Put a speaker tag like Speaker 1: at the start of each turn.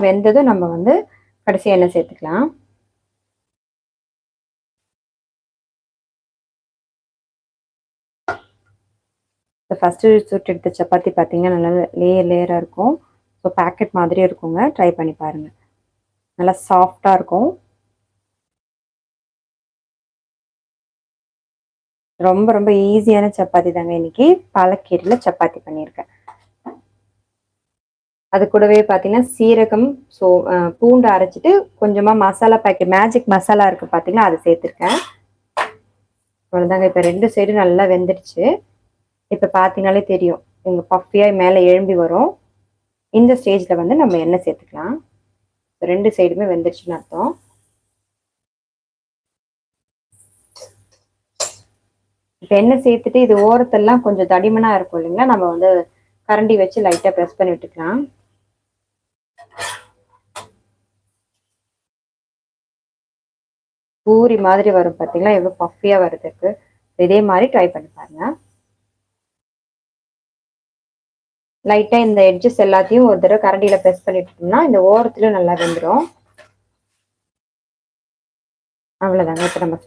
Speaker 1: வெந்ததும் நம்ம வந்து கடைசியாக எண்ணெய் சேர்த்துக்கலாம். ஃபஸ்ட்டு சுட்டு எடுத்த சப்பாத்தி பார்த்தீங்கன்னா நல்லா லேயராக இருக்கும். ஸோ பேக்கெட் மாதிரி இருக்குங்க. ட்ரை பண்ணி பாருங்கள். நல்லா சாஃப்டாக இருக்கும். ரொம்ப ரொம்ப ஈஸியான சப்பாத்தி தாங்க இன்னைக்கு. பாலக்கீரையில் சப்பாத்தி பண்ணியிருக்கேன். அது கூடவே பார்த்தீங்கன்னா சீரகம், பூண்டு அரைச்சிட்டு கொஞ்சமாக மசாலா பேக்கெட் மேஜிக் மசாலா இருக்குது பார்த்தீங்கன்னா, அதை சேர்த்துருக்கேன். அவ்வளோதாங்க. இப்போ 2 சைடும் நல்லா வெந்துடுச்சு. இப்போ பார்த்தீங்கனாலே தெரியும், எங்கள் பஃபியாக மேலே எழும்பி வரும். இந்த ஸ்டேஜில் வந்து நம்ம எண்ணெய் சேர்த்துக்கலாம். 2 சைடுமே வெந்துடுச்சுன்னு அர்த்தம். இப்போ எண்ணெய் சேர்த்துட்டு இது ஓரத்தெல்லாம் கொஞ்சம் தடிமனாக இருக்கும் இல்லைங்களா, நம்ம வந்து கரண்டி வச்சு லைட்டாக ப்ரெஸ் பண்ணி விட்டுக்கலாம். பூரி மாதிரி வரும் பார்த்தீங்களா, எவ்வளோ பஃபியாக வருதுக்கு. இதே மாதிரி ட்ரை பண்ணி பாருங்க. லைட்டாக இந்த எட்ஜஸ் எல்லாத்தையும் ஒரு தடவை கரண்டியில் ப்ரெஸ் பண்ணிட்டோம்னா இந்த ஓரத்துலையும் நல்லா வெந்துடும். அவ்வளோதாங்க. இப்போ நம்ம